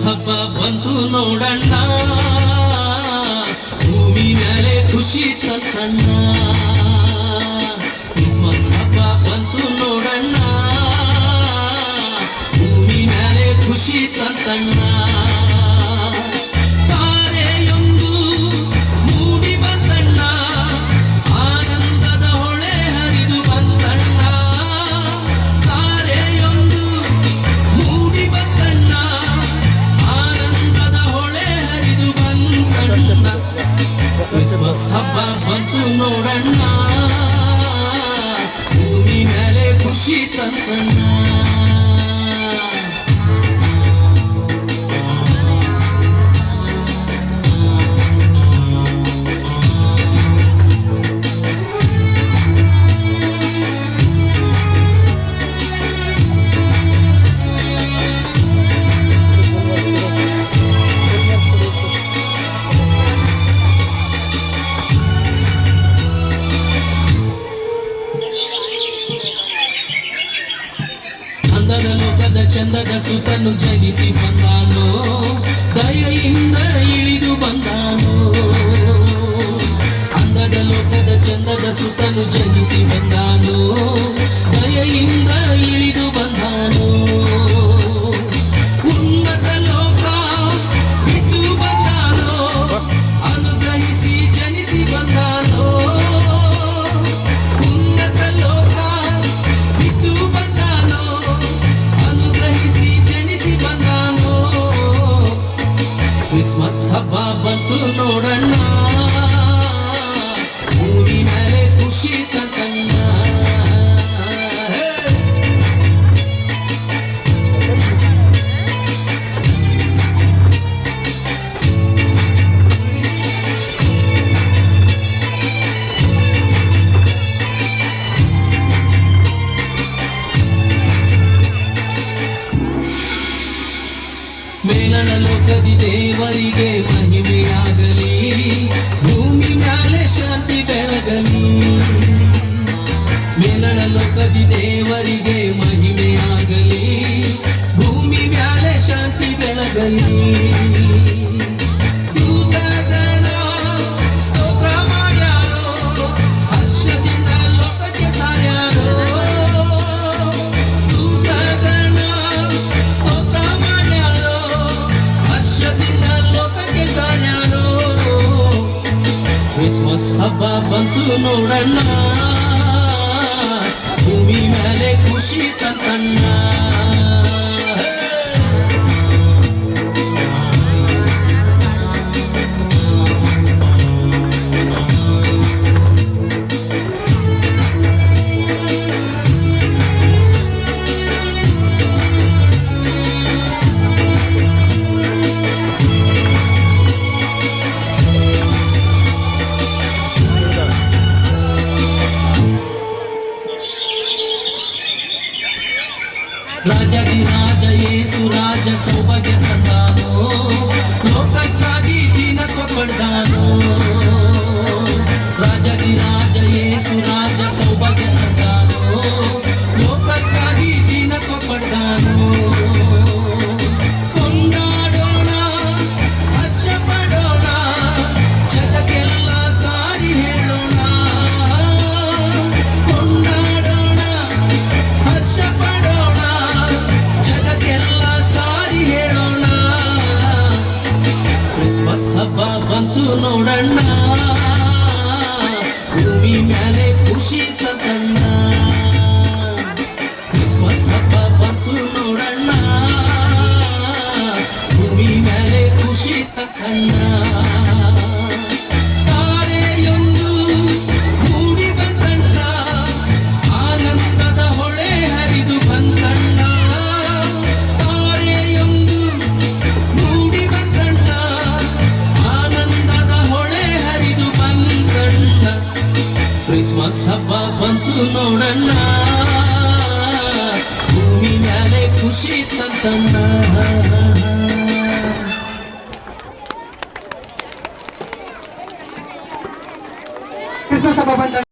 ಹಬ್ಬ ಬಂತು ನೋಡಣ್ಣ, ಭೂಮಿ ಮೇಲೆ ಖುಷಿ ತಂತಣ್ಣ. ಕ್ರಿಸ್ಮಸ್ ಹಬ್ಬ ಬಂತು ನೋಡಣ್ಣ, ಭೂಮಿ ಮೇಲೆ ಖುಷಿ ತಂತಣ್ಣ. ತಾರೆಯೊಂದು ಮೂಡಿ ಬಂತಣ್ಣ, ಆನಂದದ ಹೊಳೆ ಹರಿದು ಬಂತಣ್ಣ. ತಾರೆಯೊಂದು ಮೂಡಿ ಬಂತಣ್ಣ, ಆನಂದದ ಹೊಳೆ ಹರಿದು ಬಂತಣ್ಣ. ಕ್ರಿಸ್ಮಸ್ ಹಬ್ಬ ಬಂತು ನೋಡಣ್ಣ, ಭೂಮಿ ಮೇಲೆ ಖುಷಿ ತಂತಣ್ಣ. ಅಂದದ ಲೋಕದ ಚಂದದ ಸುತನು ಜನಿಸಿ ಬಂದಾನೋ, ದಯೆಯಿಂದ ಇಳಿದು ಬಂದಾನೋ. ಅಂದದ ಲೋಕದ ಚಂದದ ಸುತನು ಜನಿಸಿ ಬಂದಾನೋ, ದಯೆಯಿಂದ ಇಳಿದು ಬಂದಾನೋ. ಉನ್ನತ ಲೋಕ ಬಿಟ್ಟು ಬಂದಾನೋ, ಅನುಗ್ರಹಿಸಿ ಜನಿಸಿ ಬಂದಾನೋ. ಉನ್ನತ ಲೋಕ ಬಿಟ್ಟು ಬಂದಾನೋ, ಅನುಗ್ರಹಿಸಿ ಜನಿಸಿ ಬಂದಾನೋ. ಕ್ರಿಸ್ಮಸ್ ಹಬ್ಬ ಬಂತು ನೋಡಣ್ಣ, ಭೂಮಿ ಮೇಲೆ ಖುಷಿ ತಂತಣ್ಣ. ಮೇಲಣ ಲೋಕದಿ ದೇವರಿಗೆ ಮಹಿಮೆಯಾಗಲಿ, ಭೂಮಿ ಮ್ಯಾಲೆ ಶಾಂತಿ ಬೆಳಗಲಿ. ಮೇಲಣ ಲೋಕದಿ ದೇವರಿಗೆ ಮಹಿಮೆಯಾಗಲಿ, ಭೂಮಿ ಮ್ಯಾಲೆ ಶಾಂತಿ ಬೆಳಗಲಿ. ದೂತಗಣ ಸ್ತೋತ್ರ ಮಾಡ್ಯಾರೋ, ಹರ್ಷದಿಂದ ಲೋಕಕ್ಕೆ ಸಾರ್ಯಾರೋ. ದೂತಗಣ ಸ್ತೋತ್ರ ಮಾಡ್ಯಾರೋ, ಹರ್ಷದಿಂದ ಲೋಕಕ್ಕೆ ಸಾರ್ಯಾರೋ. ಕ್ರಿಸ್ಮಸ್ ಹಬ್ಬ ಬಂತು ನೋಡಣ್ಣ, ಭೂಮಿ ಮೇಲೆ ಖುಷಿ ತಂತಣ್ಣ. ರಾಜಾಧಿರಾಜ ಯೇಸು ರಾಜ ಸೌಭಾಗ್ಯ ತಂದಾನೋ, ಲೋಕಕ್ಕಾಗಿ ದೀನತ್ವ ಪಡೆದಾನೋ. ರಾಜಾಧಿರಾಜ ಯೇಸು ರಾಜ ಸೌಭಾಗ್ಯ ತಂದಾನೋ, ಲೋಕಕ್ಕಾಗಿ ದೀನತ್ವ ಪಡೆದಾನೋ. ಕೊಂಡಾಡೋಣ, ಹರ್ಷ ಪಡೋಣ, ಜಗಕ್ಕೆಲ್ಲ ಸಾರಿ ಹೇಳೋಣ. ಕೊಂಡಾಡೋಣ, ಹರ್ಷ ಪಡೋಣ, ಜಗಕ್ಕೆಲ್ಲ ಸಾರಿ ಹೇಳೋಣ. ಕ್ರಿಸ್ಮಸ್ ಹಬ್ಬ ಬಂತು ನೋಡಣ್ಣ, ಭೂಮಿ ಮೇಲೆ ಖುಷಿ ತಂತಣ್ಣ. ಕ್ರಿಸ್ಮಸ್ ಹಬ್ಬ ಬಂತು ನೋಡಣ್ಣ, ಭೂಮಿ ಮೇಲೆ ಖುಷಿ ತಂತಣ್ಣ. ತಾರೆಯೊಂದು ಮೂಡಿ ಬಂತಣ್ಣ, ಆನಂದದ ಹೊಳೆ ಹರಿದು ಬಂತಣ್ಣ. ತಾರೆಯೊಂದು ಮೂಡಿ ಬಂತಣ್ಣ, ಆನಂದದ ಹೊಳೆ ಹರಿದು ಬಂತಣ್ಣ. ಕ್ರಿಸ್ಮಸ್ ಹಬ್ಬ ಬಂತು ನೋಡಣ್ಣ, ಭೂಮಿ ಮೇಲೆ ಖುಷಿ ತಂತಣ್ಣ. ಕ್ರಿಸ್ಮಸ್ ಹಬ್ಬ ಬಂತ.